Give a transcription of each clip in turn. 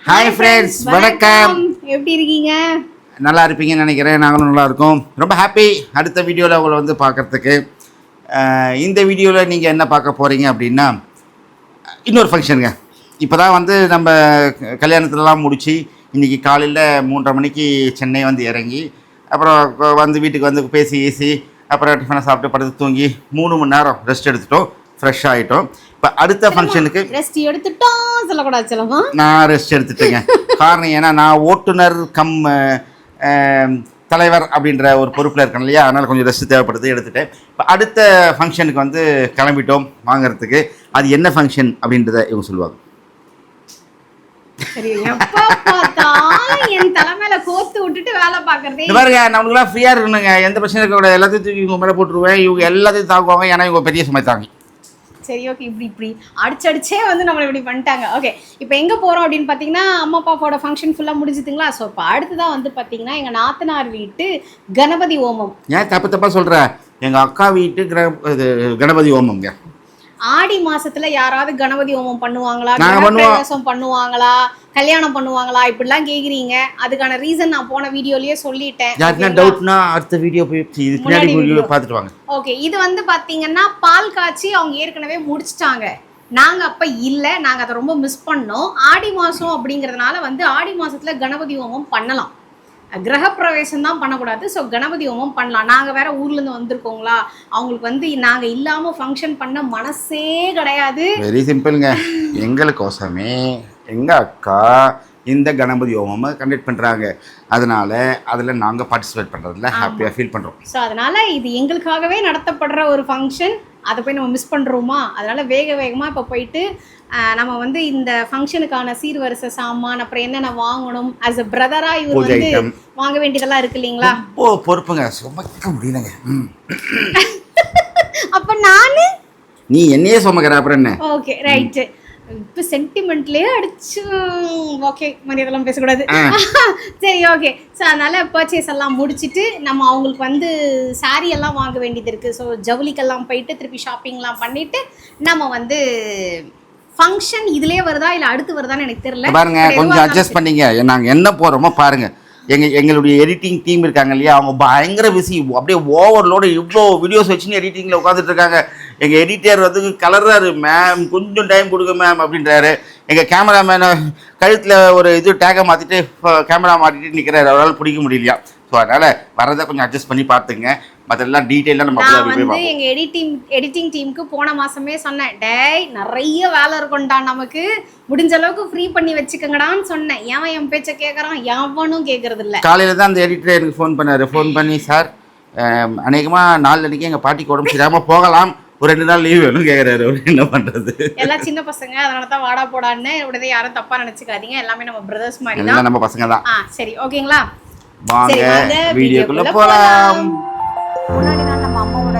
Hi friends, வணக்கம். எப்படி இருக்கீங்க? நல்லா இருப்பீங்கன்னு நினைக்கிறேன். நாங்களும் நல்லா இருக்கோம். ரொம்ப ஹாப்பி அடுத்த வீடியோவில் உங்களை வந்து பார்க்குறதுக்கு. இந்த வீடியோவில் நீங்கள் என்ன பார்க்க போகிறீங்க அப்படின்னா, இன்னொரு ஃபங்க்ஷனுங்க. இப்போ தான் வந்து நம்ம கல்யாணத்துலலாம் முடித்து இன்றைக்கி காலையில் 3:30 மணிக்கு சென்னை வந்து இறங்கி, அப்புறம் வந்து வீட்டுக்கு வந்து பேசி ஈசி, அப்புறம் டிஃபனை சாப்பிட்டு படுத்து தூங்கி 3 மணி நேரம் ரெஸ்ட் எடுத்துட்டோம், ஃப்ரெஷ் ஆகிட்டோம். இப்போ அடுத்த ஃபங்க்ஷனுக்கு ரெஸ்ட் எடுத்துட்டோம் சொல்லக்கூடாது செல்லமா. நான் ரெஸ்ட் எடுத்துட்டேங்க. காரணம் ஏன்னா நான் ஓட்டுநர் கம் தலைவர் அப்படின்ற ஒரு பொறுப்பில் இருக்கேன் இல்லையா, அதனால் கொஞ்சம் ரெஸ்ட் தேவைப்படுது, எடுத்துட்டேன். இப்போ அடுத்த ஃபங்க்ஷனுக்கு வந்து கிளம்பிட்டோம் வாங்கிறதுக்கு. அது என்ன ஃபங்க்ஷன் அப்படின்றத இவங்க சொல்லுவாங்க. சரி, எப்போ பார்த்தாலும் என் தலைமையில கோத்து விட்டுட்டு வேலை பார்க்கறதே. இந்த பாருங்க, நம்மளுக்குலாம் ஃப்ரீயாக இருக்கணுங்க, எந்த பிரச்சனையும் இருக்கக்கூடாது. எல்லாத்தையும் தூக்கி இவங்க மேலே போட்டுருவேன். இவங்க எல்லாத்தையும் தாக்குவாங்க, ஏன்னா இவங்க பெரிய சுமை தாங்கி. சரி, ஓகே. இப்படி அடிச்சடிச்சே வந்து நம்மளை இப்படி பண்ணிட்டாங்க. ஓகே, இப்போ எங்கே போகிறோம் அப்படின்னு பார்த்தீங்கன்னா, அம்மா அப்பாவோட ஃபங்க்ஷன் ஃபுல்லாக முடிஞ்சுதுங்களா. ஸோ இப்போ அடுத்ததான் வந்து பார்த்தீங்கன்னா எங்கள் நாத்தனார் வீட்டு கணபதி ஹோமம். ஏன் தப்பாக சொல்கிறேன்? எங்கள் அக்கா வீட்டு கணபதி ஹோமம்ங்க. ஆடி மாசத்துல யாராவது கணபதி ஹோமம் பண்ணுவாங்களா, பிரவேசம் பண்ணுவாங்களா, கல்யாணம் பண்ணுவாங்களா, இப்படிலாம் கேக்குறீங்க. அதுக்கான ரீசன் நான் போன வீடியோலயே சொல்லிட்டேன். யாருன்னா டவுட்னா அடுத்த வீடியோ போய் பின்னாடி வீடியோ பார்த்துட்டு வாங்க. ஓகே, இது வந்து பாத்தீங்கன்னா பால் காய்ச்சி அவங்க ஏற்கனவே முடிச்சிட்டாங்க. நாங்க அப்ப இல்ல, நாங்க அதை ரொம்ப மிஸ் பண்ணோம். ஆடி மாசம் அப்படிங்கறதுனால வந்து ஆடி மாசத்துல கணபதி ஹோமம் பண்ணலாம், கிரகப்பிரவேசம் தான் பண்ணக்கூடாது. ஸோ கணபதி ஹோமம் பண்ணலாம். நாங்கள் வேற ஊர்லேருந்து வந்திருக்கோங்களா, அவங்களுக்கு வந்து நாங்கள் இல்லாமல் ஃபங்க்ஷன் பண்ண மனசே கிடையாது. வெரி சிம்பிளுங்க. எங்களுக்கோசமே எங்கள் அக்கா இந்த கணபதி ஹோமம் கண்டக்ட் பண்ணுறாங்க. அதனால் அதில் நாங்கள் பார்ட்டிசிபேட் பண்ணுறதுல ஹாப்பியாக ஃபீல் பண்ணுறோம். ஸோ அதனால் இது எங்களுக்காகவே நடத்தப்படுற ஒரு ஃபங்க்ஷன். அதை போய் நம்ம மிஸ் பண்ணுறோமா? அதனால் வேகமாக இப்போ போயிட்டு நம்ம வந்து இந்த ஃபங்க்ஷனுக்கான சீர்வரிசை சாமான், அப்புறம் என்னென்ன வாங்கணும், ஆஸ் அ பிரதரா இவர் வந்து வாங்க வேண்டியதெல்லாம் இருக்கு இல்லைங்களா. ஓ பொறுப்புங்க, சுமக்க முடியலங்க. அப்ப நானு நீ என்னையே சுமக்கிற அப்புறம் என்ன? Okay, right. இப்போ சென்டிமெண்ட்லேயே அடிச்சு ஓகே, மரியாதைலாம் பேசக்கூடாது. சரி, ஓகே. ஸோ அதனால் பர்ச்சேஸ் எல்லாம் முடிச்சுட்டு நம்ம அவங்களுக்கு வந்து சாரீ எல்லாம் வாங்க வேண்டியது இருக்குது. ஸோ ஜவுளிக்கெல்லாம் போயிட்டு திருப்பி ஷாப்பிங்லாம் பண்ணிவிட்டு நம்ம வந்து ஃபங்க்ஷன் இதுலேயே வருதா இல்லை அடுத்து வருதான்னு எனக்கு தெரியல. பாருங்க, கொஞ்சம் அட்ஜஸ்ட் பண்ணிங்க. நாங்கள் என்ன போகிறோமோ பாருங்கள். எங்களுடைய எடிட்டிங் டீம் இருக்காங்க இல்லையா, அவங்க பயங்கர பிஸி. அப்படியே ஓவர்லோடு இவ்வளோ வீடியோஸ் வச்சுன்னு எடிட்டிங்கில் உட்காந்துட்டு இருக்காங்க. எங்கள் எடிட்டர் வந்து கலர்றாரு, மேம் கொஞ்சம் டைம் கொடுங்க மேம் அப்படின்றாரு. எங்கள் கேமராமேனை கழுத்தில் ஒரு டேக்கை மாற்றிட்டு கேமரா மாட்டிட்டு நிற்கிறாரு, அவரால் பிடிக்க முடியலையா. ஸோ அதனால் வரதை கொஞ்சம் அட்ஜஸ்ட் பண்ணி பார்த்துங்க. மற்றெல்லாம் டீட்டெயிலாக நம்ம வந்து எங்கள் எடிட்டிங் டீமுக்கு போன மாதமே சொன்னேன், டேய் நிறைய வேலை இருக்கும்டா, நமக்கு முடிஞ்ச அளவுக்கு ஃப்ரீ பண்ணி வச்சுக்கங்கடான்னு சொன்னேன். ஏன் என் பேச்சை கேட்குறான்? எவனும் கேட்கறது இல்லை. காலையில் தான் அந்த எடிட்டர் எனக்கு ஃபோன் பண்ணார். ஃபோன் பண்ணி, சார் அநேகமாக 4 அன்றைக்கி எங்கள் பாட்டிக்கு உடம்பு சரியாமல் போகலாம், ஒரு 2 நாள் லீவ் வேணும் கேட்குறாரு. என்ன பண்ணுறது? எல்லாம் சின்ன பசங்க, அதனால தான் வாடா போடான்னு உடனே யாரும் தப்பாக நினச்சிக்காதீங்க. எல்லாமே நம்ம பிரதர்ஸ் மாதிரி தான், நம்ம பசங்க தான். சரி, ஓகேங்களா? வாங்க வீடியோக்குள்ள போலாம். முன்னாடி நாள் நம்ம அம்மாவோட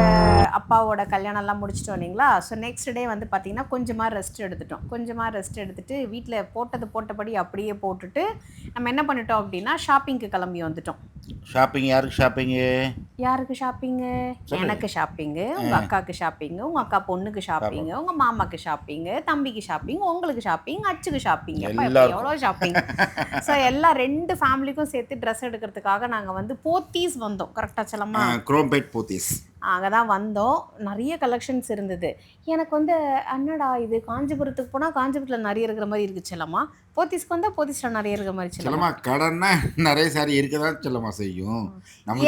அப்பாவோட கல்யாணம்லாம் முடிச்சிட்டோம் இல்லைங்களா. ஸோ நெக்ஸ்ட் டே வந்து பார்த்திங்கன்னா கொஞ்சமாக ரெஸ்ட் எடுத்துகிட்டு வீட்டில் போட்டபடி அப்படியே போட்டுட்டு நம்ம என்ன பண்ணிட்டோம் அப்படின்னா ஷாப்பிங்க்கு கிளம்பி வந்துட்டோம். ஷாப்பிங் யாருக்கு ஷாப்பிங்கு? எனக்கு ஷாப்பிங்கு, உங்கள் அக்காவுக்கு ஷாப்பிங்கு, உங்கள் அக்கா பொண்ணுக்கு ஷாப்பிங்கு, உங்கள் மாமாவுக்கு ஷாப்பிங்கு, தம்பிக்கு ஷாப்பிங், உங்களுக்கு ஷாப்பிங், அச்சுக்கு ஷாப்பிங். எவ்வளோ ஷாப்பிங். ஸோ எல்லா 2 ஃபேமிலிக்கும் சேர்த்து ட்ரெஸ் எடுக்கிறதுக்காக நாங்கள் வந்து போத்தீஸ் வந்தோம். கரெக்டாக செல்லமா? குரோம்பேட் போத்தீஸ் அங்கே தான் வந்தோம். நிறைய கலெக்ஷன்ஸ் இருந்தது. எனக்கு வந்து என்னடா இது, காஞ்சிபுரத்துக்கு போனால் காஞ்சிபுரத்தில் நிறைய இருக்கிற மாதிரி இருக்குது செல்லமா, போத்தீஸ்க்கு வந்தால் போத்தீஸில் நிறைய இருக்கிற மாதிரி செல்லமா. கடன்னா நிறைய சாரி இருக்கதான் செல்லமா செய்யும்.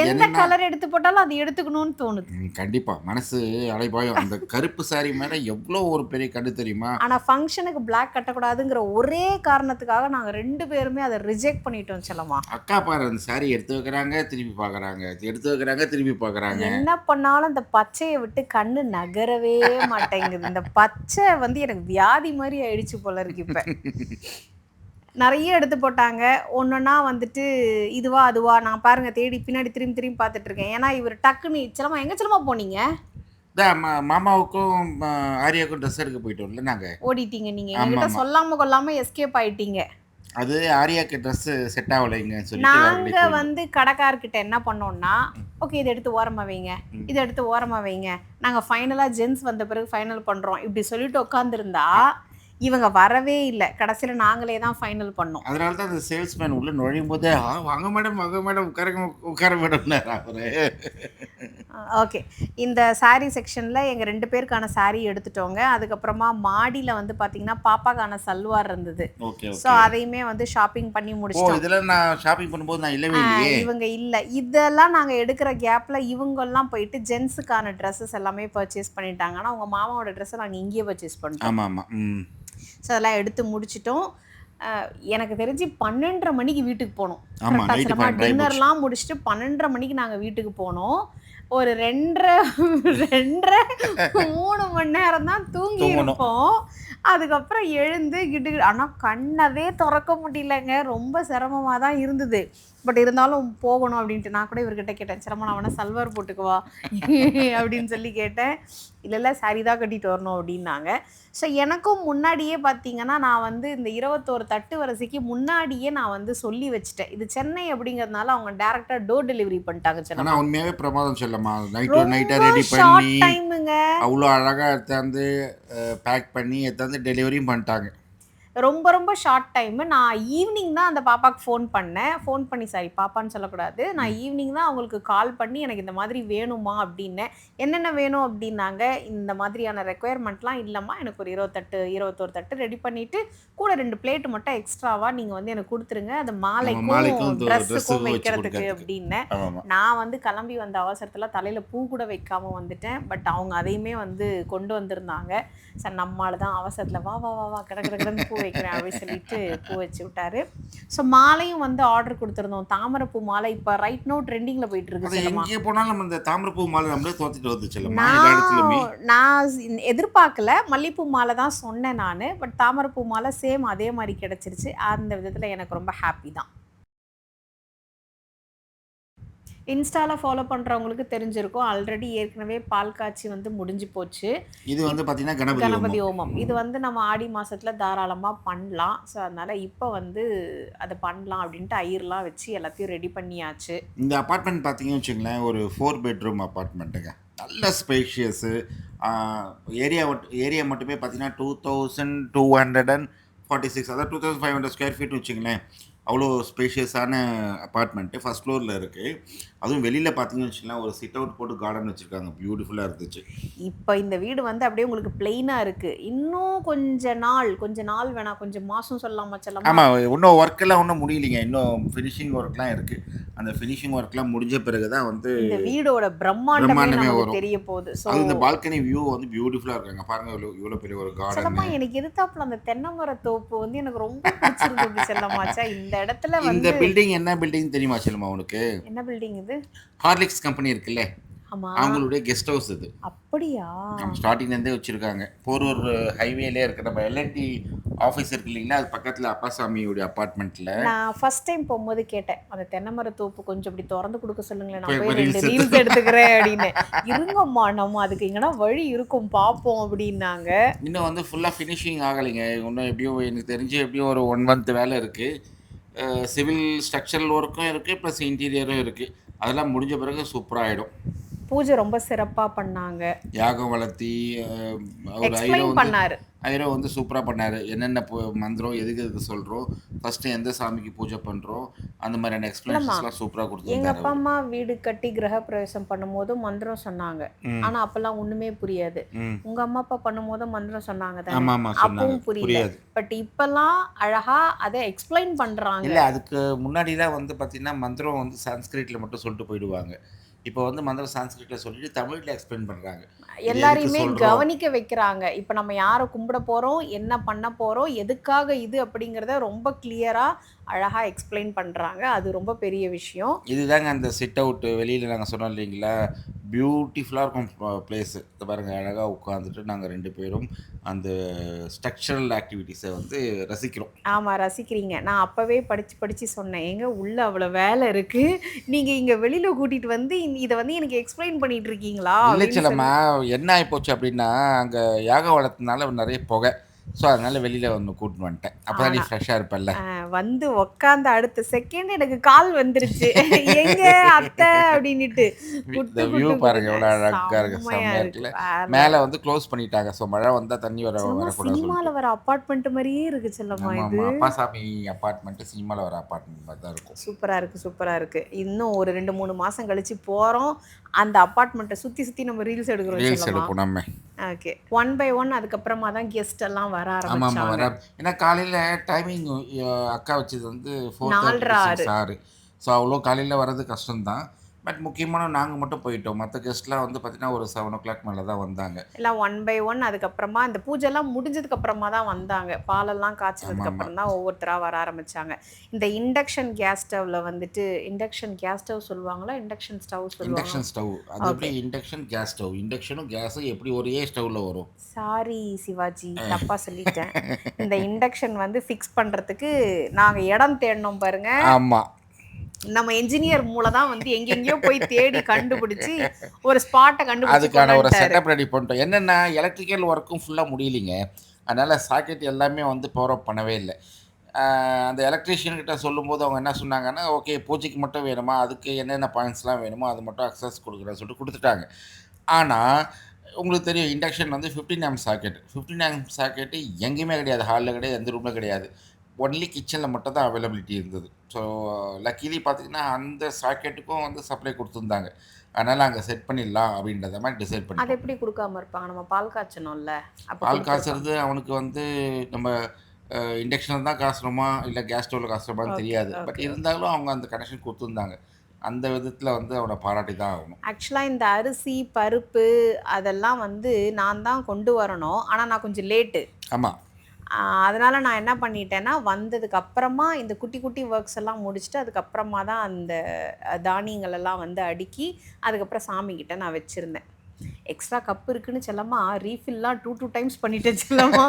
எந்த கலர் எடுத்து போட்டாலும் அது எடுத்துக்கணும்னு தோணுது. கண்டிப்பாக மனசு அலைபாயும். அந்த கருப்பு சாரி மேலே எவ்வளோ ஒரு பெரிய கண்டு தெரியுமா. ஆனால் ஃபங்க்ஷனுக்கு பிளாக் கட்டக்கூடாதுங்கிற ஒரே காரணத்துக்காக நாங்கள் 2 பேருமே அதை ரிஜெக்ட் பண்ணிட்டோம் செல்லமா. அக்கா பாரு, அந்த சாரி எடுத்து வைக்கிறாங்க, திருப்பி பார்க்குறாங்க, எடுத்து வைக்கிறாங்க, திருப்பி பார்க்குறாங்க. என்ன பண்ணாலும் அந்த பச்சையை விட்டு கண்ணு நகரவே மாட்டேங்குது. இந்த பச்சை வந்து எனக்கு வியாதி மாதிரி ஆயிடுச்சு போல இருக்கு. இப்போ நிறைய எடுத்து போட்டாங்க. ஒன்றுன்னா வந்துட்டு இதுவா அதுவா நான் பாருங்கள் தேடி பின்னாடி திரும்பி பார்த்துட்ருக்கேன். ஏன்னா இவர் டக்குன்னு செல்லமா எங்கே செல்லமா போனீங்க? மாமாவுக்கும் ஆரியாவுக்கும் ட்ரெஸ் எடுக்க போயிட்டோம்ல, நாங்கள் ஓடிட்டீங்க. நீங்கள் என்கிட்ட சொல்லாமல் கொள்ளாமல் எஸ்கேப் ஆகிட்டீங்க. அது ஆரியாக்கு ட்ரெஸ்ஸு செட் ஆகலைங்க சொல்லி நாங்கள் வந்து கடைக்கார்கிட்ட என்ன பண்ணோம்னா, ஓகே இதை எடுத்து ஓரமாக வைங்க, இதை எடுத்து ஓரமாக வைங்க, நாங்கள் ஃபைனலாக ஜென்ஸ் வந்த பிறகு ஃபைனல் பண்ணுறோம் இப்படி சொல்லிட்டு உட்காந்துருந்தா இவங்க வரவே இல்லை. கடைசியில நாங்களே தான் ஃபைனல் பண்ணோம். அதனால தான் அந்த சேல்ஸ்மேன் உள்ள நுழையும் போதே வாங்க மேடம் வாங்க மேடம் உட்காருங்க உட்கார மேடம்னாரு அவரு. ஓகே. இந்த சாரீ செக்ஷனில் எங்கள் 2 பேருக்கான சாரீ எடுத்துட்டோங்க. அதுக்கப்புறமா மாடியில் வந்து பார்த்தீங்கன்னா பாப்பாக்கான சல்வார் இருந்தது. ஓகே ஸோ அதையுமே வந்து ஷாப்பிங் பண்ணி ஓ முடிச்சிட்டோம். இதெல்லாம் நான் ஷாப்பிங் பண்ணும்போது நான் இல்லவே இல்லையே. இவங்க இல்லை. இதெல்லாம் நாங்கள் எடுக்கிற கேப்பில் இவங்கெல்லாம் போயிட்டு ஜென்ஸுக்கான ட்ரெஸ்ஸஸ் எல்லாமே பர்ச்சேஸ் பண்ணிட்டாங்க. ஆனால் அவங்க மாமாவோட ட்ரெஸ்ஸை நாங்கள் இங்கேயே பர்ச்சேஸ் பண்ணிட்டோம். ஆமாம் ஆமாம். ஸோ அதெல்லாம் எடுத்து முடிச்சிட்டோம். எனக்கு தெரிஞ்சு 12:30 மணிக்கு வீட்டுக்கு போனோம். ஆமாம் நைட்டு டின்னர்லாம் முடிச்சுட்டு 12:30 மணிக்கு நாங்கள் வீட்டுக்கு போனோம். ஒரு 2:30 3 மணி நேரம் தான் தூங்கி இருப்போம். அதுக்கப்புறம் எழுந்து ஆனால் கண்ணவே திறக்க முடியலங்க. ரொம்ப சிரமமாக தான் இருந்தது. பட் இருந்தாலும் போகணும் அப்படின்ட்டு நான் கூட இவர்கிட்ட கேட்டேன், சிரமம் நான் வேணா சல்வார் போட்டுக்குவா அப்படின்னு சொல்லி கேட்டேன். இல்லை சாரி தான் கட்டிட்டு வரணும் அப்படின்னாங்க. ஸோ எனக்கும் முன்னாடியே பார்த்தீங்கன்னா நான் வந்து இந்த 21 தட்டு வரிசைக்கு முன்னாடியே நான் வந்து சொல்லி வச்சுட்டேன். இது சென்னை அப்படிங்கிறதுனால அவங்க டேரெக்டாக டோர் டெலிவரி பண்ணிட்டாங்க. ஆனால் உண்மையாகவே பிரமாதம் சொல்லமா, நைட்டாக ரெடி பண்ணி டைமுங்க அவ்வளோ அழகாக எடுத்தாந்து பேக் பண்ணி எடுத்தாந்து டெலிவரியும் பண்ணிட்டாங்க. ரொம்ப ரொம்ப ஷார்ட் டைமு. நான் ஈவினிங் தான் அந்த பாப்பாவுக்கு ஃபோன் பண்ணேன். ஃபோன் பண்ணி சாரி பாப்பான்னு சொல்லக்கூடாது. நான் ஈவினிங் தான் அவங்களுக்கு கால் பண்ணி எனக்கு இந்த மாதிரி வேணுமா அப்படின்னேன். என்னென்ன வேணும் அப்படின்னாங்க. இந்த மாதிரியான ரெக்குயர்மெண்ட்லாம் இல்லைம்மா, எனக்கு ஒரு 21 தட்டு ரெடி பண்ணிவிட்டு கூட 2 பிளேட்டு மட்டும் எக்ஸ்ட்ராவாக நீங்கள் வந்து எனக்கு கொடுத்துருங்க, அது மாலைக்கும் ட்ரெஸ்ஸுக்கும் வைக்கிறதுக்கு அப்படின்னேன். நான் வந்து கிளம்பி வந்த அவசரத்தில் தலையில் பூ கூட வைக்காமல் வந்துட்டேன். பட் அவங்க அதையுமே வந்து கொண்டு வந்திருந்தாங்க. சார் நம்மளால தான் அவசரத்தில் வா வா வா வா கிடக்குறன்னு பூ வைக்கிறேன் அப்படின்னு சொல்லிட்டு பூ வச்சு விட்டாரு. ஸோ மாலையும் வந்து ஆர்டர் கொடுத்துருந்தோம். தாமரைப்பூ மாலை இப்போ ரைட் நோ ட்ரெண்டிங்கில் போயிட்டு இருக்கு. எங்கே போனாலும் நம்ம இந்த தாமரைப்பூ மாலை நம்மளே தோத்திட்டு வந்துச்சு. நான் எதிர்பார்க்கல, மல்லிப்பூ மாலை தான் சொன்னேன் நான். பட் தாமரைப்பூ மாலை சேம் அதே மாதிரி கிடச்சிருச்சு. அந்த விதத்தில் எனக்கு ரொம்ப ஹாப்பி தான். இன்ஸ்டாவில் ஃபாலோ பண்ணுறவங்களுக்கு தெரிஞ்சிருக்கும், ஆல்ரெடி ஏற்கனவே பால் காய்ச்சி வந்து முடிஞ்சு போச்சு. இது வந்து பார்த்தீங்கன்னா கணபதி ஹோமம். இது வந்து நம்ம ஆடி மாதத்தில் தாராளமாக பண்ணலாம். ஸோ அதனால் இப்போ வந்து அதை பண்ணலாம் அப்படின்ட்டு ஐயர்லாம் வச்சு எல்லாத்தையும் ரெடி பண்ணியாச்சு. இந்த அப்பார்ட்மெண்ட் பார்த்தீங்கன்னு வச்சுங்களேன், ஒரு 4 பெட்ரூம் அப்பார்ட்மெண்ட்டுங்க. நல்ல ஸ்பேஷியஸு. ஏரியா மட்டுமே பார்த்தீங்கன்னா 2246, அதாவது 2500 ஸ்கொயர் ஃபீட் வச்சுங்களேன். அவ்வளோ ஸ்பேஷியஸான அப்பார்ட்மெண்ட்டு ஃபஸ்ட் ஃப்ளோரில் இருக்குது. அதுவும் வெளியில் பார்த்தீங்கன்னு வச்சுக்கலாம், ஒரு சிட் அவுட் போட்டு கார்டன் வச்சுருக்காங்க. பியூட்டிஃபுல்லாக இருந்துச்சு. இப்போ இந்த வீடு வந்து அப்படியே உங்களுக்கு பிளெயினாக இருக்குது. இன்னும் கொஞ்ச நாள் வேணாம், கொஞ்சம் மாதம் சொல்லலாமா சொல்லலாம். ஆமாம், இன்னும் ஒர்க்கெல்லாம் ஒன்றும் முடியலைங்க. இன்னும் ஃபினிஷிங் ஒர்க்லாம் இருக்குது. அந்த ஃபினிஷிங் ஒர்க்லாம் முடிஞ்ச பிறகு தான் வந்து இந்த வீடோட பிரம்மாண்டமே வரும், தெரிய போகுது. ஸோ அது இந்த பால்கனி வியூ வந்து பியூட்டிஃபுல்லாக இருக்காங்க. பாருங்கள் இவ்வளோ பெரிய ஒரு கார்டன். எனக்கு எதிர்த்தாப்புல அந்த தென்னை மர தோப்பு வந்து எனக்கு ரொம்ப பிடிச்சிருந்தது செல்லமாச்சா. இந்த இடத்துல வந்து இந்த பில்டிங் என்ன பில்டிங் தெரியுமா செல்லமா உனக்கு? என்ன பில்டிங் இது? ஹார்லிக்ஸ் கம்பெனி இருக்குல்ல, அவங்களுடைய கெஸ்ட் ஹவுஸ் இது. அப்படியா? ஸ்டார்டிங்லேருந்தே வச்சுருக்காங்க. போரூர் ஹைவேலே இருக்குது. நம்ம எல்என்டி ஆஃபீஸ் இருக்கு இல்லைங்களா, அது பக்கத்தில் அப்பாசாமியோடைய அப்பார்ட்மெண்ட்டில். நான் ஃபர்ஸ்ட் டைம் போகும்போது கேட்டேன், அந்த தென்னைமர தோப்பு கொஞ்சம் இப்படி திறந்து கொடுக்க சொல்லுங்களேன், நான் போய் 2 ரீல்ஸ் எடுத்துக்கிறேன் அப்படின்னு. இருங்கம்மா, நம்ம அதுக்கு எங்கன்னா வழி இருக்கும் பார்ப்போம் அப்படின்னாங்க. இன்னும் வந்து ஃபுல்லாக ஃபினிஷிங் ஆகலைங்க. இன்னும் எப்படியும் எனக்கு தெரிஞ்சு எப்படியும் ஒரு 1 month வேலை இருக்குது. சிவில் ஸ்ட்ரக்சரல் ஒர்க்கும் இருக்குது, ப்ளஸ் இன்டீரியரும் இருக்குது. அதெல்லாம் முடிஞ்ச பிறகு சூப்பராகிடும். பூஜை ரொம்ப சிறப்பாக பண்ணாங்க. யாகம் வளர்த்தி ஐயரோ வந்து சூப்பராக பண்ணார். என்னென்ன மந்திரம் எதுக்கு சொல்கிறோம், ஃபஸ்ட்டு எந்த சாமிக்கு பூஜை பண்ணுறோம், அந்த மாதிரியான எக்ஸ்பிளனேஷன்ஸ்லாம் சூப்பராக கொடுத்தாங்க. எங்கள் அப்பா அம்மா வீடு கட்டி கிரக பிரவேசம் பண்ணும்போது மந்திரம் சொன்னாங்க. ஆனால் அப்போல்லாம் ஒன்றுமே புரியாது. உங்கள் அம்மா அப்பா பண்ணும்போது மந்திரம் சொன்னாங்க தானே, அப்பவும் புரியாது. பட் இப்போல்லாம் அழகாக அதை எக்ஸ்பிளைன் பண்ணுறாங்க. இல்லை, அதுக்கு முன்னாடிலாம் வந்து பார்த்திங்கன்னா மந்திரம் வந்து சான்ஸ்கிரிட்டில் மட்டும் சொல்லிட்டு போயிடுவாங்க. இப்போ வந்து மந்திரம் சான்ஸ்கிரிட்டில் சொல்லிட்டு தமிழில் எக்ஸ்பிளைன் பண்ணுறாங்க. எல்லாரையுமே கவனிக்க வைக்கிறாங்க. இப்போ நம்ம யாரை கும்பிட போகிறோம், என்ன பண்ண போகிறோம், எதுக்காக இது அப்படிங்கிறத ரொம்ப கிளியராக அழகாக எக்ஸ்பிளைன் பண்ணுறாங்க. அது ரொம்ப பெரிய விஷயம். இதுதாங்க அந்த சிட் அவுட்டு வெளியில் நாங்கள் சொன்னோம் இல்லைங்களா, பியூட்டிஃபுல்லாக இருக்கும் பிளேஸு. இதை பாருங்கள், அழகாக உட்காந்துட்டு நாங்கள் 2 பேரும் அந்த ஸ்ட்ரக்சரல் ஆக்டிவிட்டீஸை வந்து ரசிக்கிறோம். ஆமாம், ரசிக்கிறீங்க. நான் அப்போவே படித்து சொன்னேன், எங்க உள்ளே அவ்வளோ வேலை இருக்குது, நீங்கள் இங்கே வெளியில் கூட்டிகிட்டு வந்து இதை வந்து எனக்கு எக்ஸ்பிளைன் பண்ணிகிட்டு இருக்கீங்களா? இல்லை செல்லம்மா, என்ன ஆகிப்போச்சு அப்படின்னா, அங்கே யாகம் வளர்த்ததுனால நிறைய புகை. ஸோ அதனால் வெளியில் ஒன்று கூட்டின்னு வந்துட்டேன். அப்போ தான் நீ ஆனா ஃப்ரெஷ்ஷாக இருப்பல்ல. வந்து உக்காந்த அடுத்த செகண்ட் எனக்கு கால் வந்துருச்சு. எங்க அத்தை அப்படின்னுட்டு இந்த குட்டு வியூ குட்டு பாருங்க குட்டுன்னு எவ்வளோ அழகாக இருக்குது, செம்மையா செம்மையாக இருக்கு. இருக்குல்ல. வேற மேலே வந்து க்ளோஸ் பண்ணிட்டாங்க. ஸோ மழை வந்தால் தண்ணி செம்ம வரக்கூடாது சினிமால சொல்லிட்டு. வர அப்பார்ட்மெண்ட் மாதிரியே இருக்கு செல்லம்மா ஆமாம் இது. ஆமாம், அப்பாசாமி அப்பார்ட்மெண்ட்டு சினிமாவில் வர அப்பார்ட்மெண்ட் மாதிரி தான் இருக்கும். சூப்பரா இருக்கு, சூப்பரா இருக்கு. இன்னும் ஒரு 2, 3 மாசம் கழிச்சு போறோம். அந்த அப்பார்ட்மெண்ட்ட சுத்தி சுத்தி நம்ம ரீல்ஸ் எடுக்குறோம் ரீல்ஸ் செல்லம்மா. எடுப்போம் நம்ம. ஓகே. ஒன் பை ஒன் அதுக்கப்புறமா தான் கெஸ்ட் எல்லாம் வர ஆமாம் ஆமாம் ஆரம்பிச்சாங்க. வர. ஏன்னா காலையில் டைமிங் அக்கா வச்சது வந்து 4:30 to 4:30 6 hour. ஸோ அவ்வளோ காலையில் வர்றது கஷ்டம்தான். பட் முக்கியமான நாங்கள் மட்டும் போயிட்டோம். மற்ற கெஸ்ட்லாம் வந்து பார்த்தீங்கன்னா ஒரு 7 o'clock மேலே தான் வந்தாங்க. எல்லாம் ஒன் பை ஒன் அதுக்கப்புறமா இந்த பூஜைலாம் முடிஞ்சதுக்கு அப்புறமா தான் வந்தாங்க. பாலெல்லாம் காய்ச்சினதுக்கு ஆமாம் அப்புறம் ஆமாம். தான் ஒவ்வொருத்தரா வர ஆரம்பிச்சாங்க. இந்த இண்டக்ஷன் கேஸ் ஸ்டவ்ல வந்துட்டு இண்டக்ஷன் கேஸ் ஸ்டவ் சொல்லுவாங்களா? இண்டக்ஷன் ஸ்டவ் சொல்லுவாங்க. இண்டக்ஷன் ஸ்டவ் அது எப்படி? ஓகே. இண்டக்ஷன் கேஸ் ஸ்டவ், இண்டக்ஷனும் கேஸும் எப்படி ஒரே ஸ்டவ்வில் வரும்? சாரி சிவாஜி, தப்பா சொல்லிட்டேன். இந்த இண்டக்ஷன் வந்து ஃபிக்ஸ் பண்றதுக்கு நாங்க இடம் தேடினோம் பாருங்க. ஆமாம். நம்ம என்ஜினியர் மூளை தான் வந்து எங்கெங்கேயோ போய் தேடி கண்டுபிடிச்சு ஒரு ஸ்பாட்டை கண்டுபிடிச்சு அதுக்கான கொண்டு ஒரு வந்துட்டாரு. செட்டப் ரெடி பண்ணிட்டோம். என்னென்னா எலக்ட்ரிக்கல் ஒர்க்கும் ஃபுல்லாக முடியலைங்க. அதனால் சாக்கெட் எல்லாமே வந்து பவர் அப் பண்ணவே இல்லை. அந்த எலக்ட்ரீஷியன்கிட்ட சொல்லும்போது அவங்க என்ன சொன்னாங்கன்னா, ஓகே பூஜைக்கு மட்டும் வேணுமா, அதுக்கு என்னென்ன பாயிண்ட்ஸ்லாம் வேணுமோ அது மட்டும் அக்சஸ் கொடுக்குறேன்னு சொல்லிட்டு கொடுத்துட்டாங்க. ஆனால் உங்களுக்கு தெரியும் இண்டக்ஷன் வந்து 15 ஆம்ப் சாக்கெட். 15 ஆம்ப் சாக்கெட்டு எங்கேயுமே கிடையாது. ஹாலில் கிடையாது, எந்த ரூமில் கிடையாது. ஒன்லி கிச்சனில் மட்டும் தான் அவைலபிலிட்டி இருந்தது. ஸோ லக்கிலி பார்த்தீங்கன்னா அந்த சாக்கெட்டுக்கும் வந்து சப்ளை கொடுத்துருந்தாங்க. அதனால் அங்கே செட் பண்ணிடலாம் அப்படின்றத மாதிரி டிசைட் அது பண்ணிட்டோம். எப்படி கொடுக்காம இருப்பாங்க? நம்ம பால் காய்ச்சணும்ல, அப்ப பால் கொடுத்துருப்பாங்க. காய்ச்சறது அவனுக்கு வந்து நம்ம இண்டக்ஷனில் தான் காசுறோமா இல்லை கேஸ் ஸ்டவ்வில் காசுறோமான்னு ஓகே தெரியாது. But okay. இருந்தாலும் அவங்க அந்த கனெக்ஷன் கொடுத்துருந்தாங்க. அந்த விதத்தில் வந்து அவனை பாராட்டி தான் ஆகணும். ஆக்சுவலாக இந்த அரிசி பருப்பு அதெல்லாம் வந்து நான் தான் கொண்டு வரணும். ஆனால் நான் கொஞ்சம் லேட்டு. ஆமாம். அதனால நான் என்ன பண்ணிட்டேன்னா வந்ததுக்கு அப்புறமா இந்த குட்டி குட்டி ஒர்க்ஸ் எல்லாம் முடிச்சுட்டு அதுக்கப்புறமா தான் அந்த தானியங்கள் எல்லாம் வந்து அடுக்கி அதுக்கப்புறம் சாமிக்கிட்ட நான் வச்சுருந்தேன். எக்ஸ்ட்ரா கப் இருக்குன்னு செல்லம்மா ரீஃபில்லாம் 2 டைம்ஸ் பண்ணிட்டேன் செல்லம்மா.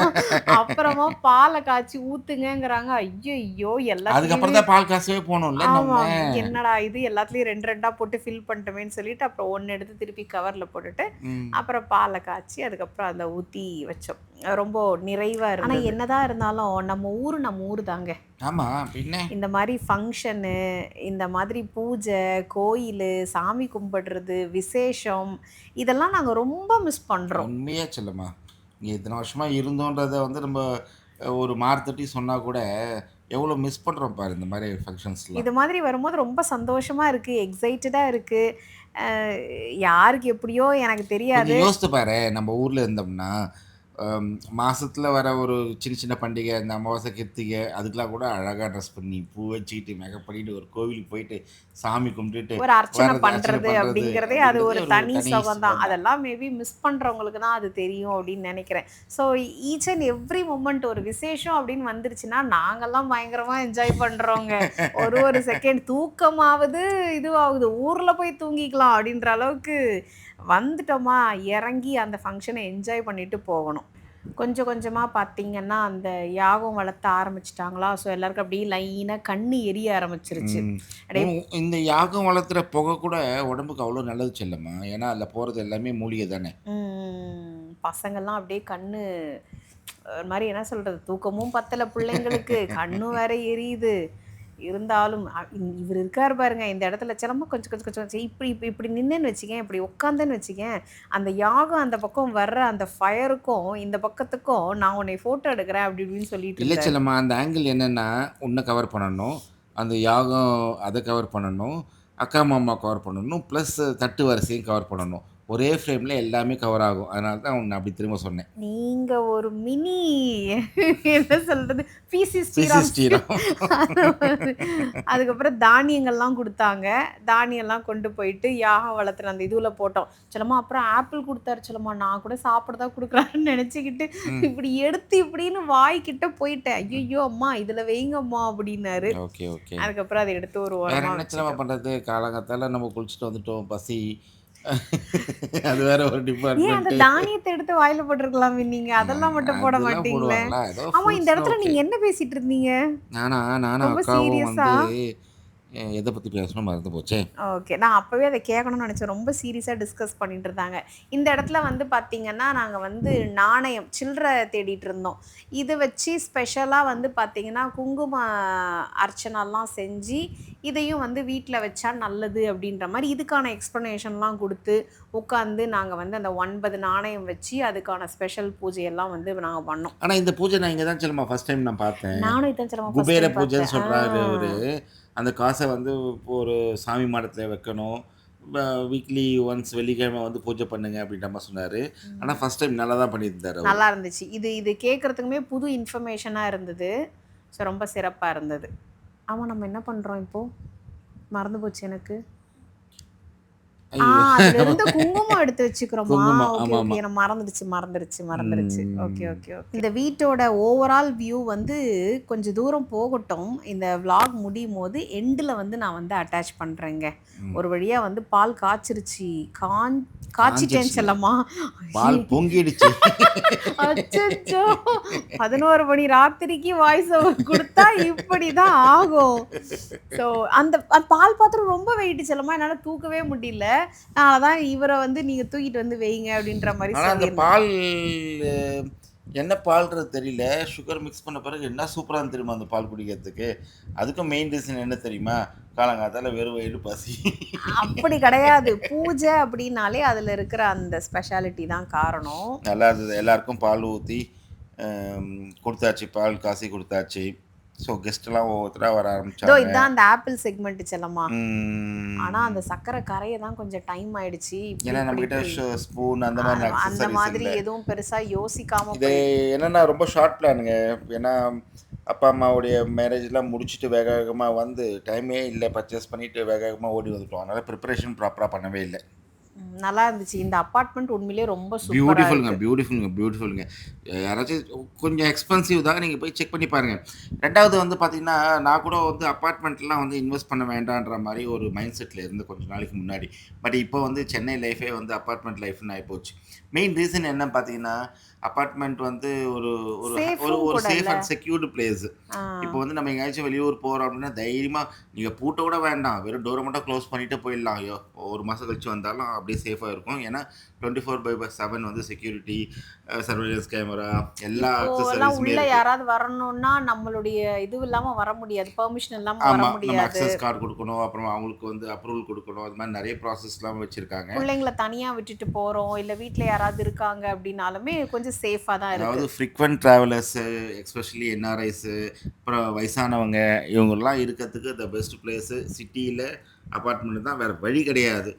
அப்புறமா பாலை காய்ச்சி ஊத்துங்கங்கிறாங்க. ஐயோ அதுக்கப்புறம் எல்லாத்துலேயுமே. தான் பால் காசவே போகணும்ல நம்ம. ஆமா. என்னடா இது எல்லாத்துலயும் 2 போட்டு ஃபில் பண்ணிட்டோமேன்னு சொல்லிட்டு அப்புறம் 1 எடுத்து திருப்பி கவர்ல போட்டுட்டு ம். அப்புறம் பாலை காய்ச்சி அதுக்கப்புறம் அதில் ஊற்றி வச்சோம். ரொம்ப நிறைவா இருந்தது. ஆனால் என்னதான் இருந்தாலும் நம்ம ஊர் தாங்க. ஆமாம் பின்ன. இந்த மாதிரி ஃபங்க்ஷனு, இந்த மாதிரி பூஜை, கோயில், சாமி கும்பிடுறது, விசேஷம் இதெல்லாம் நாங்கள் ரொம்ப மிஸ் பண்ணுறோம். உண்மையே சொல்லுமா, இங்கே இத்தனை வருஷமாக இருந்தோன்றதை வந்து நம்ம ஒரு மார்த்தட்டி சொன்னால் கூட எவ்வளோ மிஸ் பண்ணுறோம் பாரு இந்த மாதிரி ஃபங்க்ஷன்ஸ்லாம். இது மாதிரி வரும்போது ரொம்ப சந்தோஷமா இருக்கு, எக்ஸைட்டடா இருக்கு. அஹ் யாருக்கு எப்படியோ எனக்கு தெரியாது. கொஞ்சம் யோசித்து பாரு, நம்ம ஊரில் இருந்தோம்னா மாசத்துல வர ஒரு சின்ன சின்ன பண்டிகை, இந்த அமாவாசை கிருத்திகை அதுக்கெலாம் கூட அழகாக ட்ரெஸ் பண்ணி பூ வச்சுக்கிட்டு மேக்கப் பண்ணிட்டு ஒரு கோவிலுக்கு போயிட்டு சாமி கும்பிட்டுட்டு ஒரு அர்ச்சனை வர்றது, அர்ச்சனை பண்றது பண்ணுறது அப்படிங்கிறதே அது ஒரு அப்படின்றது தனி சுகம் தான். சுகம் தான். அதெல்லாம் மேபி மிஸ் பண்றவங்களுக்கு தான் அது தெரியும் அப்படின்னு நினைக்கிறேன். So each and every moment ஒரு விசேஷம் அப்படின்னு வந்துருச்சுன்னா நாங்கெல்லாம் பயங்கரமா என்ஜாய் பண்றோங்க. ஒரு செகண்ட் தூக்கமாவது இதுவாகுது, ஊர்ல போய் தூங்கிக்கலாம் அப்படின்ற அளவுக்கு வந்துட்டோமா, இறங்கி அந்த ஃபங்க்ஷனை என்ஜாய் பண்ணிட்டு போகணும். கொஞ்சம் கொஞ்சமாக பார்த்தீங்கன்னா அந்த யாகம் வளர்த்த ஆரம்பிச்சிட்டாங்களா. ஸோ எல்லாருக்கும் அப்படியே லைனாக கண்ணு எரிய ஆரம்பிச்சிருச்சு. ம். அப்படியே இந்த யாகம் வளர்த்துற புகை கூட உடம்புக்கு அவ்வளோ நல்லது செல்லம்மா. ஏன்னா அதில் போகிறது எல்லாமே மூலிகை தானே. பசங்கள்லாம் அப்படியே கண்ணு ஒரு மாதிரி என்ன சொல்கிறது, தூக்கமும் பத்தலை பிள்ளைங்களுக்கு, கண்ணும் வேற எரியுது. இருந்தாலும் இவர் இருக்கார் பாருங்க இந்த இடத்துல சிலம்ப கொஞ்சம் கொஞ்சம் கொஞ்சம் கொஞ்சம் இப்படி இப்படி இப்படி நின்னுன்னு வச்சுக்கேன், இப்படி உட்காந்தேன்னு வச்சுக்கேன், அந்த யாகம் அந்த பக்கம் வர்ற அந்த ஃபயருக்கும் இந்த பக்கத்துக்கும் நான் உன்னை ஃபோட்டோ எடுக்கிறேன் அப்படி இப்படின்னு சொல்லிட்டு இல்லை இருந்தாரு. செல்லம்மா, அந்த ஆங்கிள் என்னென்னா உன்னை கவர் பண்ணணும், அந்த யாகம் அதை கவர் பண்ணணும், அக்கா மாமா கவர் பண்ணணும், ப்ளஸ் தட்டு வரிசையும் கவர் பண்ணணும். ஒரே ஃப்ரேமில் எல்லாமே கவர் ஆகும். அதனால தான் உன்னை அப்படி திரும்ப சொன்னேன். நீங்க ஒரு மினி என்ன சொல்றது பிசி பிசி ஸ்ரீராம். ஸ்ரீராம். அதுக்கப்புறம் தானியங்கள்லாம் கொடுத்தாங்க. தானியம்லாம் கொண்டு போயிட்டு யாகம் வளர்த்துற அந்த இதுல போட்டோம். சிலமா அப்புறம் ஆப்பிள் கொடுத்தாரு. சிலமா நான் கூட சாப்பிடதா கொடுக்குறாருன்னு நினைச்சுக்கிட்டு இப்படி எடுத்து இப்படின்னு வாய்க்கிட்ட போயிட்டேன். ஐயோ அம்மா இதுல வைங்க அம்மா அப்படின்னாரு. Okay okay. அதுக்கப்புறம் அதை எடுத்து ஒரு வேற ஓரமா என்ன செல்லம்மா வச்சுட்டோம். பண்ணுறது, காலங்காத்தால நம்ம குளிச்சுட்டு வந்துட்டோம், பசி. அது வேற ஒரு ஏன் அந்த டிபார்ட்மெண்ட்டு. தானியத்தை எடுத்து வாயில போட்டிருக்கலாமே நீங்க, அதெல்லாம் மட்டும் போட அதெல்லாம் மாட்டீங்களே? போடுவாங்களா? ஏதோ ஆமா, இந்த ஃப்ரூட்ஸ்னா இடத்துல ஓகே. நீங்க என்ன பேசிட்டு இருந்தீங்க? நானும் ரொம்ப அக்காவும் சீரியஸா? வந்து எதை பற்றி பேசணும் மறந்து போச்சே. ஓகே. நான் அப்பவே அத கேட்கணும்னு நெனச்சேன். ரொம்ப சீரியஸா டிஸ்கஸ் பண்ணிட்டு இருந்தாங்க. இந்த இடத்துல வந்து பார்த்தீங்கன்னா, நாங்க வந்து நாணயம், சில்லற தேடிட்டு இருந்தோம். இது வச்சு ஸ்பெஷலா வந்து பார்த்தீங்கன்னா, குங்கும அர்ச்சனைலாம் செஞ்சு, இதையும் வந்து வீட்ல வச்சா நல்லது அப்படின்ற மாரி இதுக்கான எக்ஸ்ப்ளனேஷன்லாம் குடுத்து, உட்காந்து நாங்க வந்து அந்த 9 நாணயம் வச்சு, அதுக்கான ஸ்பெஷல் பூஜையெல்லாம் வந்து நாங்க பண்ணோம். ஆனால் இந்த பூஜை நான் இங்கே தான் செல்லுமா ஃபஸ்ட் டைம் நான் பார்த்தேன். நானும் இதான் சிலமா ஃபர்ஸ்ட் குபேர டைம் பார்த்தேன். பூஜைன்னு சொல்கிறாரு அவரு. அந்த காசை வந்து ஒரு சாமி மாடத்தில் வைக்கணும். வீக்லி ஒன்ஸ் வெள்ளிக்கிழமை வந்து பூஜை பண்ணுங்க அப்படின்ற மாதிரி சொன்னார். ஆனால் ஃபஸ்ட் டைம் நல்லா தான் பண்ணியிருந்தார் அவர். நல்லா இருந்துச்சு. இது கேட்கறதுக்குமே புது இன்ஃபர்மேஷனா இருந்தது. ஸோ ரொம்ப சிறப்பா இருந்தது. ஆமா, நம்ம என்ன பண்றோம் இப்போ? மறந்து போச்சு எனக்கு. அதுல இருந்து குங்குமம் எடுத்து வச்சுக்கிறோமா? குங்குமம், ஓகே ஆமா, ஓகே. எனக்கு மறந்துருச்சு. Okay okay okay. இந்த வீட்டோட ஓவரால் வியூ வந்து கொஞ்சம் தூரம் போகட்டும். இந்த vlog முடியும்போது எண்டுல வந்து நான் வந்து அட்டாச் பண்றேங்க. ஒரு வழியா வந்து பால் காய்ச்சிருச்சு. காய்ச்சிட்டேன்னு செல்லம்மா. பால் பொங்கிடுச்சு. அச்சச்சோ! 11 மணி ராத்திரிக்கு வாய்ஸ் ஓவர் குடுத்தா இப்படிதான் ஆகும். ஸோ அந்த பால் பாத்திரம் ரொம்ப வெயிட் செல்லம்மா. என்னால தூக்கவே முடியல. அதான் இவரை வந்து நீங்க தூக்கிட்டு வந்து வைங்க அப்படின்ற மாதிரி ஆனால் அந்த சொல்லியிருந்தேன். பால் என்ன பால்ன்றது தெரியல. சுகர் மிக்ஸ் பண்ண பிறகு என்ன சூப்பராக தெரியுமா அந்த பால் குடிக்கிறதுக்கு. அதுக்கும் மெயின் ரீசன் என்ன தெரியுமா? காலங்காத்தால வெறும் வயிறு பசி. அப்படி கிடையாது. பூஜை அப்படின்னாலே அதுல இருக்கிற அந்த ஸ்பெஷாலிட்டி தான் காரணம். நல்லா இருந்தது. எல்லாருக்கும் பால் ஊற்றி கொடுத்தாச்சு. பால் காசி கொடுத்தாச்சு. ஸோ கெஸ்ட்லாம் ஒவ்வொருத்தராக வர இதோ ஆரம்பிச்சாங்க. இதுதான் அந்த ஆப்பிள் செக்மெண்ட் செல்லம்மா. ஆனா ம், அந்த சக்கரை கரைய தான் கொஞ்சம் டைம் ஆயிடுச்சு. இப்படி ஏன்னா இப்படி நம்மக்கிட்ட இப்படி. ஸ்பூன் அந்த மாதிரி அந்த அக்சசரிஸ் மாதிரி இல்லை. எதுவும் பெருசா யோசிக்காம இது என்னென்னா ரொம்ப ஷார்ட் பிளானுங்க. ஏன்னா அப்பா அம்மாவுடைய மேரேஜ்லாம் முடிச்சுட்டு வேக வேகமாக வந்து டைமே இல்லை, பர்ச்சேஸ் பண்ணிவிட்டு வேக வேகமாக ஓடி வந்துட்டோம். அதனால் ப்ரிப்பரேஷன் ப்ராப்பராக பண்ணவே இல்லை. நல்லா இருந்துச்சு. இந்த அபார்ட்மெண்ட் உண்மையிலேயே ரொம்ப சூப்பரா பியூட்டிஃபுல்லுங்க, இருக்கு. பியூட்டிஃபுல்லுங்க, பியூட்டிஃபுல்லுங்க. யாராச்சும் கொஞ்சம் எக்ஸ்பென்சிவ் தான், நீங்கள் போய் செக் பண்ணி பாருங்கள். ரெண்டாவது வந்து பார்த்தீங்கன்னா, நான் கூட வந்து அப்பார்ட்மெண்ட்லாம் வந்து இன்வெஸ்ட் பண்ண வேண்டான்ற மாதிரி ஒரு மைண்ட் செட்டில் இருந்து கொஞ்சம் நாளைக்கு முன்னாடி. பட் இப்போ வந்து சென்னை லைஃபே வந்து அப்பார்ட்மெண்ட் லைஃப்னு ஆகிப்போச்சு. மெயின் ரீசன் என்ன பார்த்தீங்கன்னா, அப்பார்ட்மெண்ட் வந்து ஒரு ஒரு ஒரு சேஃபும் ஒரு கூட சேஃப் இல்ல. And secured place. ஆ. இப்போ வந்து நம்ம எங்கேயாச்சும் வெளியூர் போகிறோம் அப்படின்னா தைரியமாக நீங்கள் பூட்ட கூட வேண்டாம், வெறும் டோரை மட்டும் க்ளோஸ் பண்ணிட்டு போயிடலாம். ஐயோ, ஒரு மாதம் கழிச்சு வந்தாலும் அப்படியே சேஃபாக இருக்கும். ஏன்னா 24/7 வந்து செக்யூரிட்டி, சர்வேலன்ஸ் கேமரா, எல்லா இப்போலாம் அக்சசரிஸுமே உள்ள இருக்குது. யாராவது வரணும்னா நம்மளுடைய இது இல்லாம வர முடியாது. பெர்மிஷன் இல்லாம வர ஆமாம், நம்ம முடியாது. அக்சஸ் கார்டு கொடுக்கணும், அப்புறம் அவங்களுக்கு வந்து அப்ரூவல் கொடுக்கணும். அது மாதிரி நிறைய ப்ராசஸ்லாம் வச்சுருக்காங்க. பிள்ளைங்கள தனியா விட்டுட்டு போறோம், இல்ல வீட்ல யாராவது இருக்காங்க அப்படின்னாலுமே கொஞ்சம் சேஃபா தான் இருக்கு. அதாவது ஃப்ரீக்வெண்ட் ட்ராவலர்ஸு, எஸ்பெஷலி என்ஆர்ஐஸு, அப்புறம் வயசானவங்க, இவங்கெல்லாம் இருக்கிறதுக்கு த பெஸ்ட் பிளேஸு சிட்டியில் அப்பார்ட்மெண்ட் தான். வேறு வழி கிடையாது.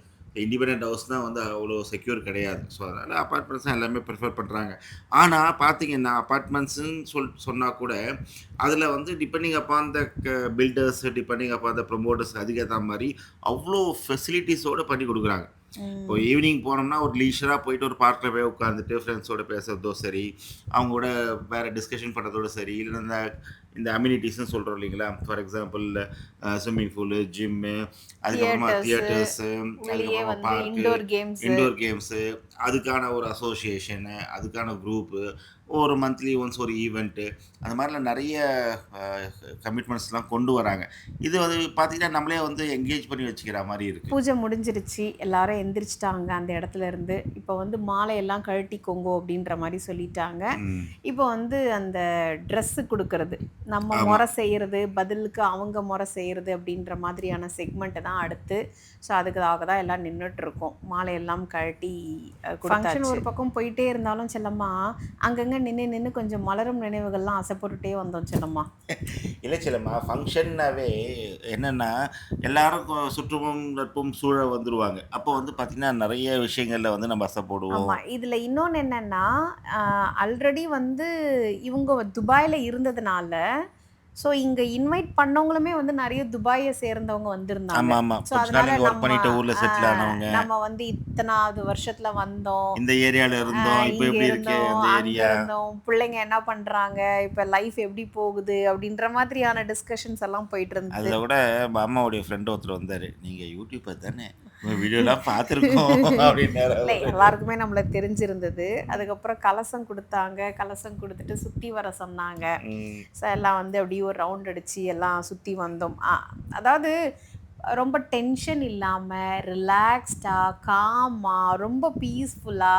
இண்டிபெண்டன்ட் ஹவுஸ் தான் வந்து அவ்வளோ செக்யூர் கிடையாது. ஸோ அதனால் அப்பார்ட்மெண்ட்ஸ் தான் எல்லாமே ப்ரிஃபர் பண்ணுறாங்க. ஆனால் பார்த்தீங்கன்னா அப்பார்ட்மெண்ட்ஸுன்னு சொன்னால் கூட அதில் வந்து depending upon the builders, depending upon the promoters, அதுக்கேற்ற மாதிரி அவ்வளோ ஃபெசிலிட்டிஸோடு பண்ணி கொடுக்குறாங்க. இப்போ ஈவினிங் போனோம்னா ஒரு லீஷராக போயிட்டு ஒரு பார்க்கில் போய் உட்காந்துட்டு ஃப்ரெண்ட்ஸோட பேசுகிறதோ சரி, அவங்களோட வேறு டிஸ்கஷன் பண்ணுறதோட சரி, இல்லைன்னா இந்த அம்யூனிட்டிஸ்ன்னு சொல்கிறோம் இல்லைங்களா. For example swimming pool, gym, அதுக்கப்புறமா தியேட்டர்ஸு, உள்ளேயே அதுக்கப்புறமா வந்து பார்க்கு, இண்டோர் கேம்ஸு, அதுக்கான ஒரு அசோசியேஷனு, அதுக்கான குரூப்பு, ஒரு மந்த்லி ஒன்ஸ் ஒரு ஈவெண்ட்டு, அந்த மாதிரிலாம் நிறைய கமிட்மெண்ட்ஸ்லாம் கொண்டு வராங்க. இது வந்து பார்த்திங்கன்னா நம்மளே வந்து என்கேஜ் பண்ணி வச்சுக்கிற மாதிரி இருக்குது. பூஜை முடிஞ்சிருச்சு. எல்லாரும் எந்திரிச்சிட்டாங்க அந்த இடத்துல இருந்து. இப்போ வந்து மாலையெல்லாம் கழட்டிக்கோங்கோ அப்படின்ற மாதிரி சொல்லிட்டாங்க. இப்போ வந்து அந்த ட்ரெஸ்ஸு கொடுக்கறது, நம்ம முறை செய்கிறது, பதிலுக்கு அவங்க முறை செய்கிறது அப்படின்ற மாதிரியான செக்மெண்ட்டு தான் அடுத்து. ஸோ அதுக்காக தான் எல்லாம் நின்றுட்டுருக்கோம். மாலையெல்லாம் கழட்டி ஃபங்க்ஷன் ஒரு பக்கம் போயிட்டே இருந்தாலும் செல்லம்மா, அங்கங்கே நின்று கொஞ்சம் மலரும் நினைவுகள்லாம் ஆசைப்பட்டுட்டே வந்தோம் செல்லம்மா. இல்லை செல்லம்மா, ஃபங்க்ஷன்னாவே என்னென்னா எல்லாரும் சுற்றமும் நட்பும் சூழ வந்துடுவாங்க. அப்போ வந்து பார்த்திங்கன்னா நிறைய விஷயங்களில் வந்து நம்ம ஆசைப்படுவோம். ஆமாம். இதில் இன்னொன்று என்னென்னா, ஆல்ரெடி வந்து இவங்க துபாயில் இருந்ததுனால, ஸோ இங்கே இன்வைட் பண்ணவங்களுமே வந்து நிறைய துபாயை சேர்ந்தவங்க வந்திருந்தாங்க. ஆமாம் ஆமாம், ஸோ கொஞ்ச நாள் அதனால ஒர்க் பண்ணிட்டு ஊரில் செட்டில் ஆனவங்க, நம்ம வந்து இத்தனாவது வருஷத்துல வந்தோம், இந்த ஏரியாவில் இருந்தோம், இப்போ இங்க எப்படி இருக்கு இருந்தோம், அந்த அங்க ஏரியா, இருந்தோம், பிள்ளைங்க என்ன பண்றாங்க, இப்ப லைஃப் எப்படி போகுது அப்படின்ற மாதிரியான டிஸ்கஷன்ஸ் எல்லாம் போயிட்டு இருந்தது. அதில் கூட அம்மாவுடைய ஃப்ரெண்டு ஒருத்தர் வந்தார். நீங்கள் யூடியூப்பர் தானே, வீடியோலாம் பார்த்துருக்கோம் அப்படின்னாரு இல்லை அவரு. எல்லாருக்குமே நம்மள தெரிஞ்சிருந்தது. அதுக்கப்புறம் கலசம் குடுத்தாங்க. கலசம் குடுத்துட்டு சுத்தி வர சொன்னாங்க. ம். ஸோ எல்லாம் வந்து அப்படியே ஒரு ரவுண்ட் அடிச்சு எல்லாம் சுத்தி வந்தோம். அதாவது ரொம்ப டென்ஷன் இல்லாம, ரிலாக்ஸ்டா, காமா, ரொம்ப பீஸ்ஃபுல்லா,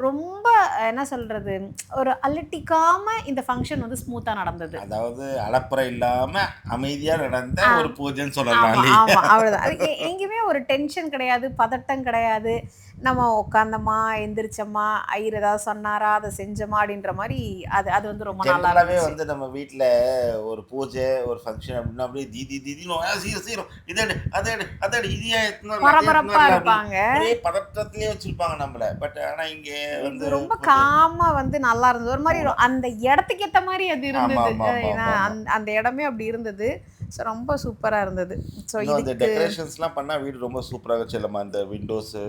ரொம்ப என்ன சொல்றது, ஒரு அலட்டிக்காம இந்த ஃபங்ஷன் வந்து ஸ்மூத்தா நடந்தது. அதாவது அலப்பறை இல்லாம அமைதியா நடந்த ஆ. ஒரு பூஜைன்னு சொல்லலாம் ஆமா, இல்லையா? ஆமா. அவ்வளோதான். அது எங்கேயுமே ஒரு டென்ஷன் கிடையாது, பதட்டம் கிடையாது. நம்ம உட்காந்தோமா, எந்திரிச்சோமா, ஐயர் ஏதாவது சொன்னாரா, அத செஞ்சோமா அப்படின்ற மாரி அது அது வந்து ரொம்ப நல்லா ஜென்ரலாவே இருந்துச்சு. வந்து நம்ம வீட்ல ஒரு பூஜை, ஒரு ஃபங்ஷன் அப்படின்னா அப்படியே தீதின்னு சீக்கிரம் சீக்கிரம் இத எடு, அத எடு, அத எடு, இது ஏன் எடுத்துன்னு வரல, அதை எடுத்துன்னு பரபரப்பா வரல இருப்பாங்க. அப்படின்னு ஒரே பதற்றத்திலேயே வச்சிருப்பாங்க நம்மள. பட் ஆனா இங்க வந்து இது ரொம்ப பூஜை. காமா வந்து நல்லா இருந்தது. ஒரு மாரி அந்த இடத்துக்கு ஏத்த மாரி அது ஆமா இருந்தது. ஆமா ஆமா ஏன்னா ஆமா ஆமா. அந்த இடமே அப்படி இருந்தது. ஸோ ரொம்ப சூப்பரா இருந்தது. ஸோ இன்னும் அந்த இதுக்கு டெக்கரேஷன்ஸ்லாம் பண்ணா வீடு ரொம்ப சூப்பராக வச்சிடலாமா. அந்த விண்டோஸு,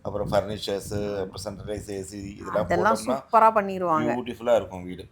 அப்புறம் ஃபர்னிச்சர்ஸு, அப்புறம் சென்ட்ரலைஸ் ஏசி இதெல்லாம் அதெல்லாம் போட்டோம்னா சூப்பரா பண்ணிருவாங்க. பியூட்டிஃபுல்லா இருக்கும் வீடு.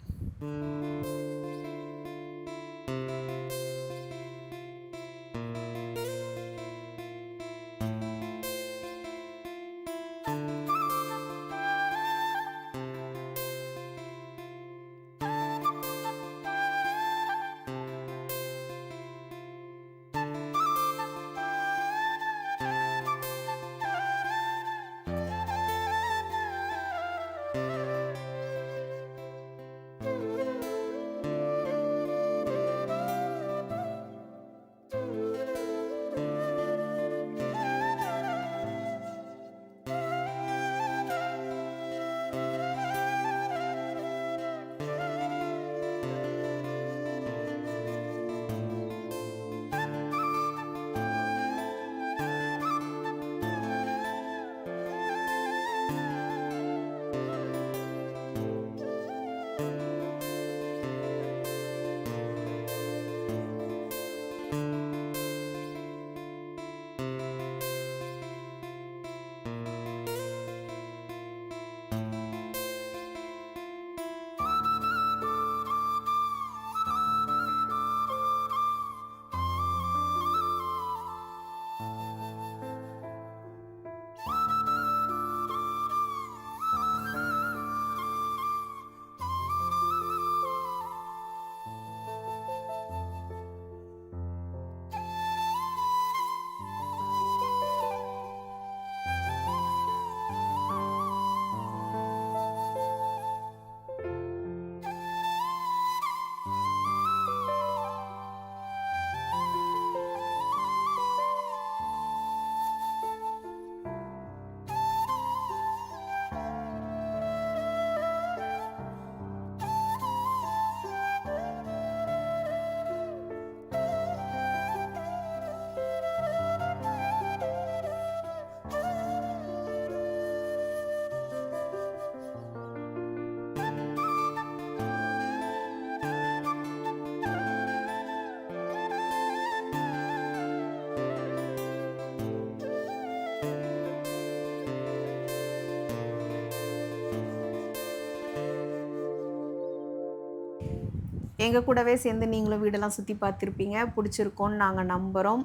எங்க கூடவே சேர்ந்து நீங்களும் வீடெல்லாம் சுத்தி பார்த்திருப்பீங்க. புடிச்சிருக்கும்னு நாங்க நம்புறோம்.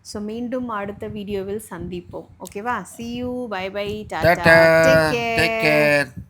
ஸோ மீண்டும் அடுத்த வீடியோவில் சந்திப்போம். ஓகேவா? See you. Bye bye. Tata. Tata. Take take care. Care.